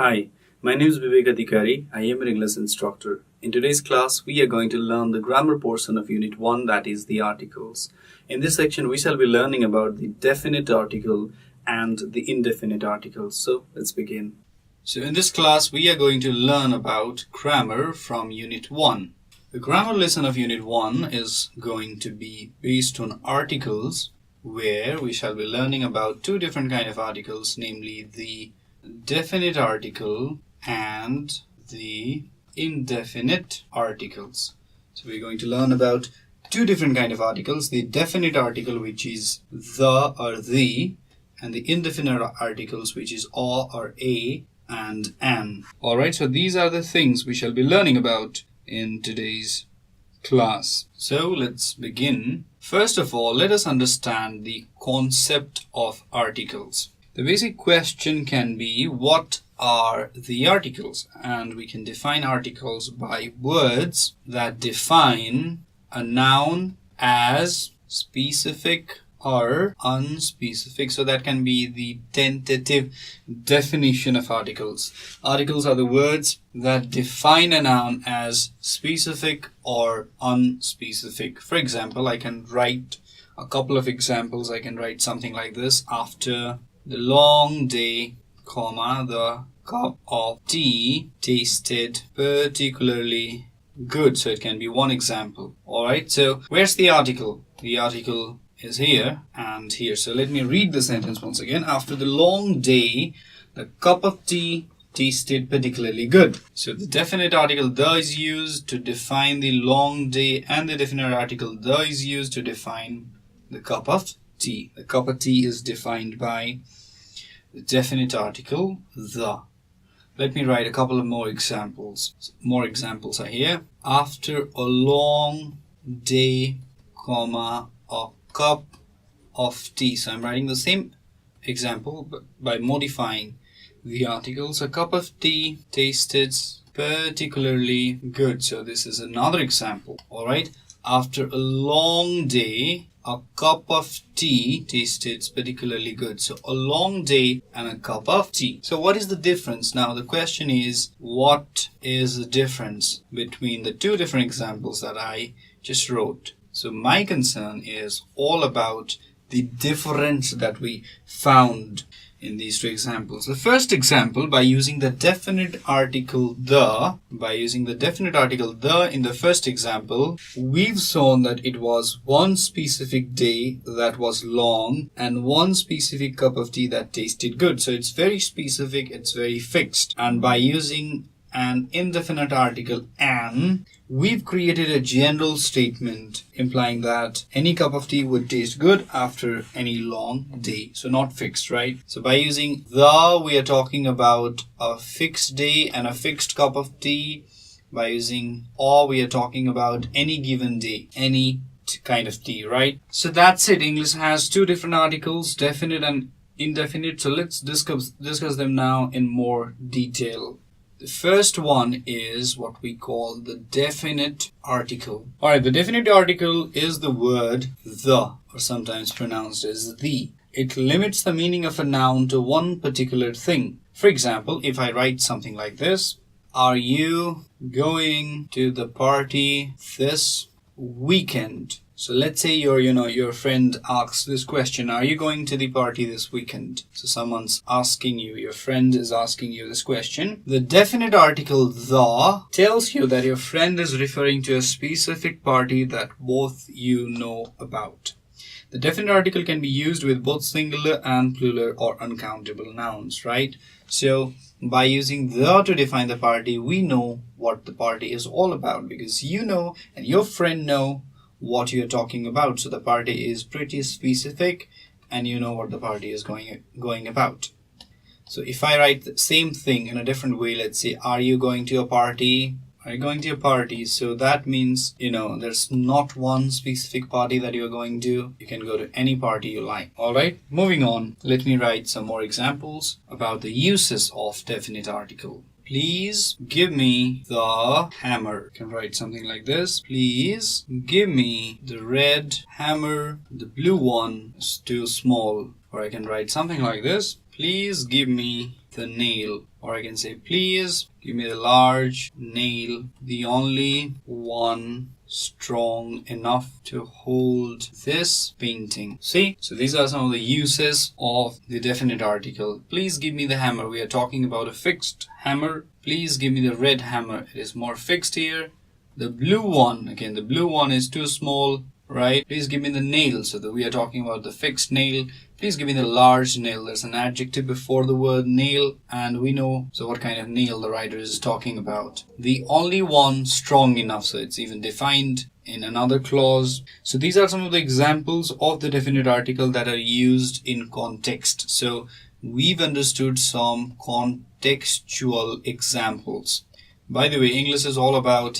Hi, my name is Bibek Adhikari. I am an English instructor. In today's class, we are going to learn the grammar portion of Unit 1, that is the articles. In this section, we shall be learning about the definite article and the indefinite articles. So, let's begin. So, in this class, we are going to learn about grammar from Unit 1. The grammar lesson of Unit 1 is going to be based on articles, where we shall be learning about two different kinds of articles, namely the definite article and the indefinite articles. So we're going to learn about two different kinds of articles, the definite article, which is the or the, and the indefinite articles, which is a or a and an. Alright, so these are the things we shall be learning about in today's class. So let's begin. First of all, let us understand the concept of articles. The basic question can be, what are the articles? And we can define articles by words that define a noun as specific or unspecific. So that can be the tentative definition of articles. Articles are the words that define a noun as specific or unspecific. For example, I can write a couple of examples. I can write something like this: after the long day, comma, the cup of tea tasted particularly good. So it can be one example. Alright, so where's the article? The article is here and here. So let me read the sentence once again. After the long day, the cup of tea tasted particularly good. So the definite article the is used to define the long day, and the definite article the is used to define the cup of tea. The cup of tea is defined by the definite article the. Let me write a couple of more examples. More examples are here. After a long day, comma, a cup of tea. So I'm writing the same example but by modifying the articles. A cup of tea tasted particularly good. So this is another example. Alright. After a long day, a cup of tea tasted particularly good. So a long day and a cup of tea. So what is the difference? Now the question is, what is the difference between the two different examples that I just wrote? So my concern is all about the difference that we found in these two examples. The first example, by using the definite article the, in the first example, we've shown that it was one specific day that was long and one specific cup of tea that tasted good. So it's very specific, it's very fixed. And by using an indefinite article an, we've created a general statement implying that any cup of tea would taste good after any long day. So not fixed, right? So by using the, we are talking about a fixed day and a fixed cup of tea. By using or, we are talking about any given day, any kind of tea, right? So that's it. English has two different articles, definite and indefinite. So let's discuss them now in more detail. The first one is what we call the definite article. Alright, the definite article is the word the, or sometimes pronounced as the. It limits the meaning of a noun to one particular thing. For example, if I write something like this: are you going to the party this weekend? So let's say your friend asks this question: are you going to the party this weekend? So someone's asking you, your friend is asking you this question. The definite article the tells you that your friend is referring to a specific party that both you know about. The definite article can be used with both singular and plural or uncountable nouns, right? So by using the to define the party, we know what the party is all about, because you know and your friend know what you're talking about. So the party is pretty specific and you know what the party is going about. So if I write the same thing in a different way, let's say, are you going to a party? Are you going to a party? So that means, there's not one specific party that you're going to. You can go to any party you like. Alright, moving on. Let me write some more examples about the uses of definite article. Please give me the hammer. You can write something like this: please give me the red hammer. The blue one is too small. Or I can write something like this: please give me the nail. Or I can say, please give me the large nail, the only one strong enough to hold this painting. See? So these are some of the uses of the definite article. Please give me the hammer. We are talking about a fixed hammer. Please give me the red hammer. It is more fixed here. The blue one, again, the blue one is too small, right? Please give me the nail. So that we are talking about the fixed nail. Please give me the large nail. There's an adjective before the word nail, and we know so what kind of nail the writer is talking about. The only one strong enough, so it's even defined in another clause. So these are some of the examples of the definite article that are used in context. So we've understood some contextual examples. By the way, English is all about,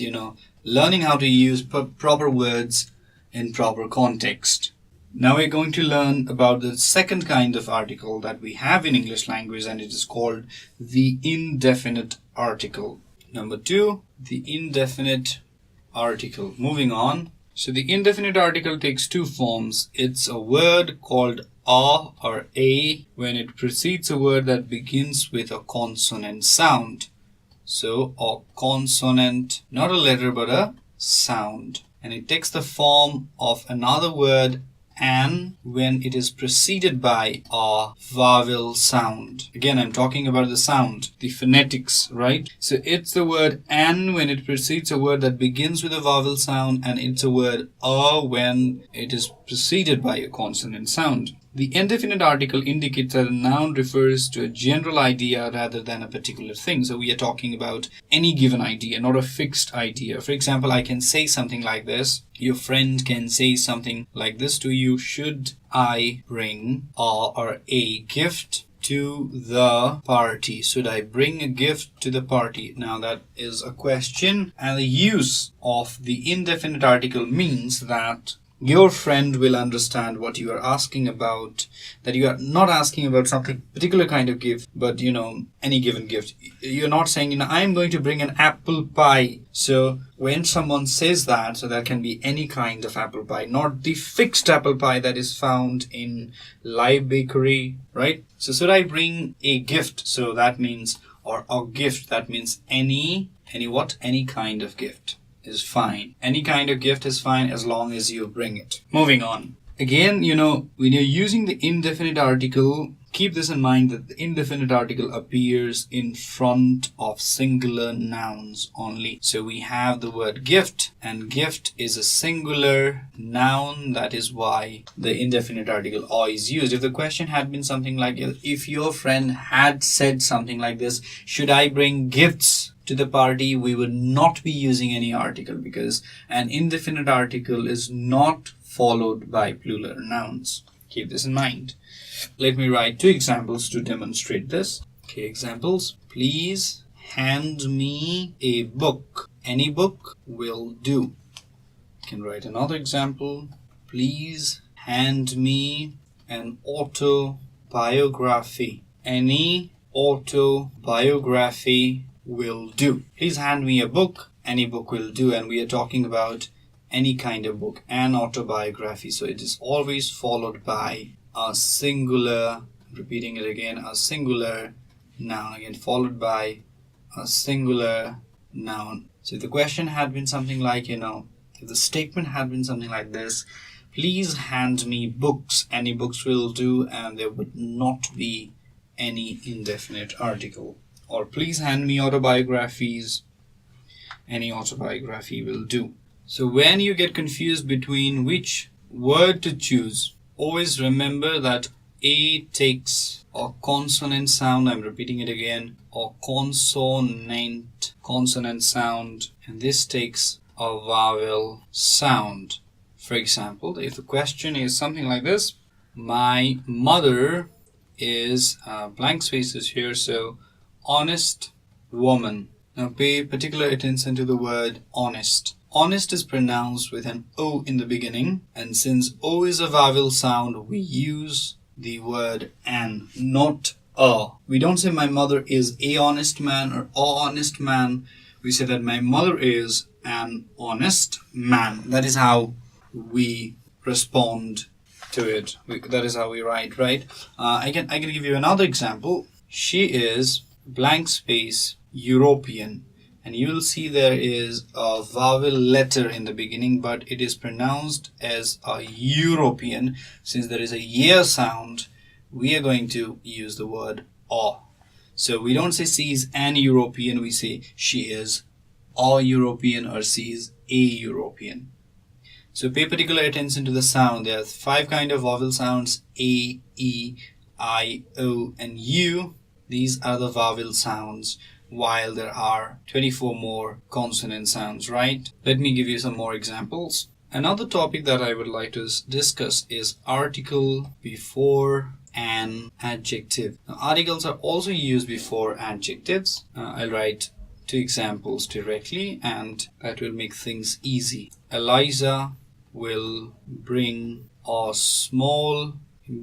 learning how to use proper words in proper context. Now we're going to learn about the second kind of article that we have in English language, and it is called the indefinite article. Number 2, the indefinite article. Moving on. So the indefinite article takes two forms. It's a word called a or a when it precedes a word that begins with a consonant sound. So a consonant, not a letter but a sound. And it takes the form of another word an when it is preceded by a vowel sound. Again, I'm talking about the sound, the phonetics, right? So it's the word an when it precedes a word that begins with a vowel sound, and it's a word a when it is preceded by a consonant sound. The indefinite article indicates that a noun refers to a general idea rather than a particular thing. So we are talking about any given idea, not a fixed idea. For example, I can say something like this. Your friend can say something like this to you. Should I bring a gift to the party? Should I bring a gift to the party? Now that is a question, and the use of the indefinite article means that your friend will understand what you are asking about, that you are not asking about something particular kind of gift, but any given gift. You're not saying, I'm going to bring an apple pie. So when someone says that, so that can be any kind of apple pie, not the fixed apple pie that is found in Live Bakery, right? So should I bring a gift? So that means, or a gift, that means any kind of gift is fine. Any kind of gift is fine as long as you bring it. Moving on. Again, when you're using the indefinite article, keep this in mind that the indefinite article appears in front of singular nouns only. So we have the word gift, and gift is a singular noun. That is why the indefinite article "a" is used. If the question had been something like, if your friend had said something like this, should I bring gifts to the party, we would not be using any article, because an indefinite article is not followed by plural nouns. Keep this in mind. Let me write two examples to demonstrate this. Okay, examples. Please hand me a book. Any book will do. You can write another example. Please hand me an autobiography. Any autobiography will do. Please hand me a book. Any book will do. And we are talking about any kind of book, an autobiography. So it is always followed by a singular, repeating it again, a singular noun, again followed by a singular noun. So if the question had been something like, if the statement had been something like this, please hand me books, any books will do, and there would not be any indefinite article. Or please hand me autobiographies, any autobiography will do. So when you get confused between which word to choose, always remember that A takes a consonant sound. I'm repeating it again. A consonant sound. And this takes a vowel sound. For example, if the question is something like this, my mother is blank spaces here. So honest woman. Now pay particular attention to the word honest. Honest is pronounced with an O in the beginning, and since O is a vowel sound, we use the word an, not a. We don't say my mother is a honest man or a honest man. We say that my mother is an honest man. That is how we respond to it. That is how we write, right? I can give you another example. She is blank space European, and you will see there is a vowel letter in the beginning, but it is pronounced as a European. Since there is a year sound, we are going to use the word a. So we don't say she is an European, we say she is a European or she is a European. So pay particular attention to the sound. There are 5 kind of vowel sounds: A, E, I, O, and U. These are the vowel sounds, while there are 24 more consonant sounds, right? Let me give you some more examples. Another topic that I would like to discuss is article before an adjective. Now, articles are also used before adjectives. I'll write 2 examples directly, and that will make things easy. Eliza will bring a small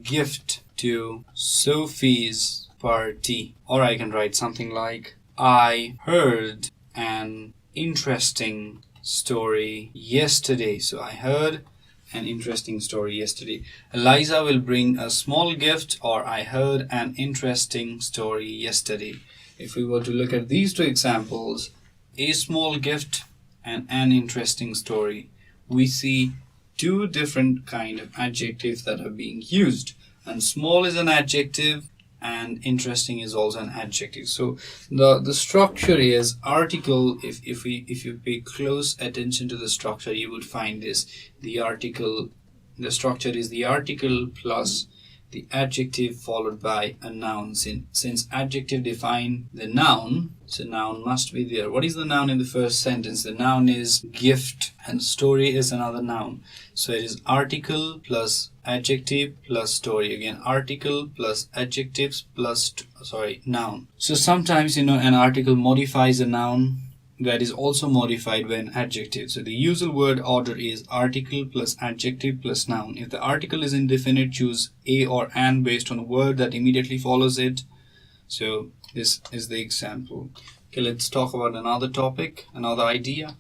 gift to Sophie's party. Or I can write something like, I heard an interesting story yesterday. So I heard an interesting story yesterday. Eliza will bring a small gift, or I heard an interesting story yesterday. If we were to look at these 2 examples, a small gift and an interesting story, we see 2 different kind of adjectives that are being used. And small is an adjective and interesting is also an adjective. So the structure is article. If you pay close attention to the structure, you would find this. The structure is the article plus the adjective followed by a noun. Since adjective define the noun, so noun must be there. What is the noun in the first sentence? The noun is gift, and story is another noun. So it is article plus adjective plus story. Again, article plus adjectives plus noun. So sometimes an article modifies a noun that is also modified by an adjective. So the usual word order is article plus adjective plus noun. If the article is indefinite, choose a or an based on a word that immediately follows it. So this is the example. Okay, let's talk about another topic, another idea.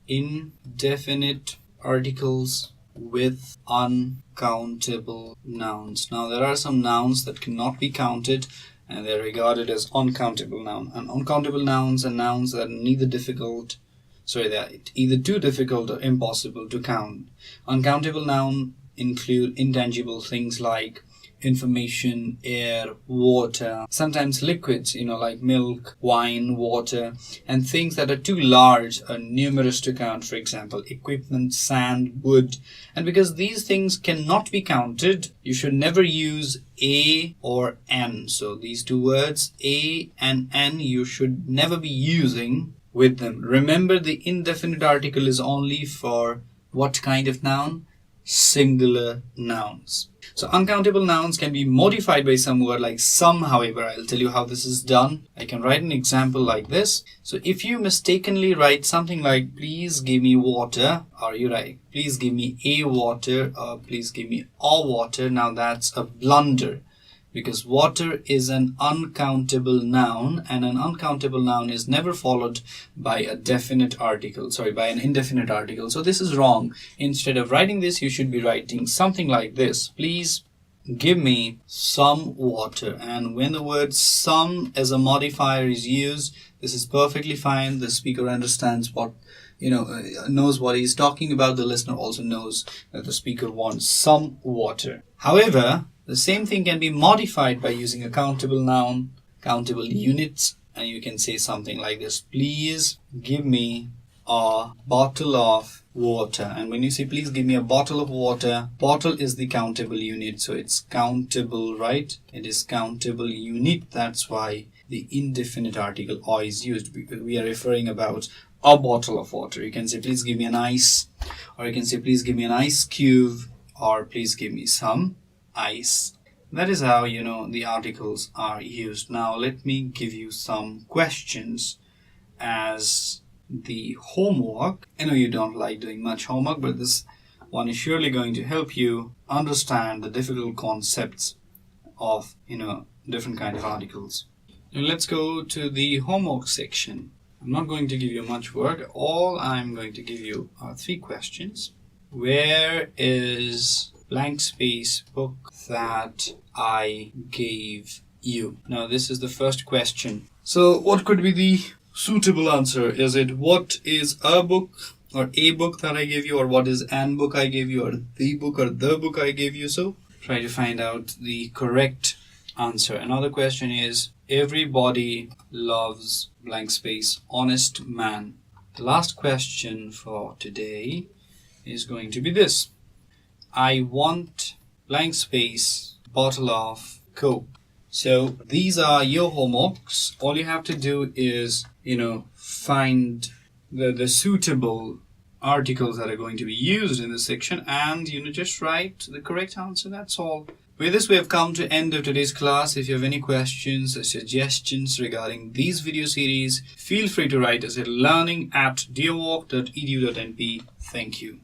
Indefinite articles with uncountable nouns. Now there are some nouns that cannot be counted, and they're regarded as uncountable noun. And uncountable nouns are nouns that are they're either too difficult or impossible to count. Uncountable noun include intangible things like information, air, water, sometimes liquids, like milk, wine, water, and things that are too large or numerous to count, for example, equipment, sand, wood. And because these things cannot be counted, you should never use a or an. So these 2 words, a and an, you should never be using with them. Remember, the indefinite article is only for what kind of noun? Singular nouns. So uncountable nouns can be modified by some word like some. However, I'll tell you how this is done. I can write an example like this. So if you mistakenly write something like please give me water, or you write please give me a water, or please give me a water, now that's a blunder, because water is an uncountable noun, and an uncountable noun is never followed by a definite article, by an indefinite article. So this is wrong. Instead of writing this, you should be writing something like this. Please give me some water. And when the word some as a modifier is used, this is perfectly fine. The speaker understands knows what he's talking about. The listener also knows that the speaker wants some water. However, the same thing can be modified by using a countable noun, countable units, and you can say something like this. Please give me a bottle of water. And when you say please give me a bottle of water, bottle is the countable unit, so it's countable, right? It is countable unit. That's why the indefinite article a is used, because we are referring about a bottle of water. You can say please give me an ice, or you can say please give me an ice cube, or please give me some ice. That is how the articles are used. Now let me give you some questions as the homework. I know you don't like doing much homework, but this one is surely going to help you understand the difficult concepts of different kind of articles. Now let's go to the homework section. I'm not going to give you much work. All I'm going to give you are 3 questions. Where is blank space book that I gave you. Now this is the first question. So what could be the suitable answer? Is it what is a book or a book that I gave you, or what is an book I gave you, or the book I gave you? So try to find out the correct answer. Another question is everybody loves blank space honest man. The last question for today is going to be this. I want blank space bottle of Coke. So these are your homeworks. All you have to do is, find the suitable articles that are going to be used in this section and, just write the correct answer. That's all. With this, we have come to end of today's class. If you have any questions or suggestions regarding these video series, feel free to write us at learning@deerwalk.edu.np. Thank you.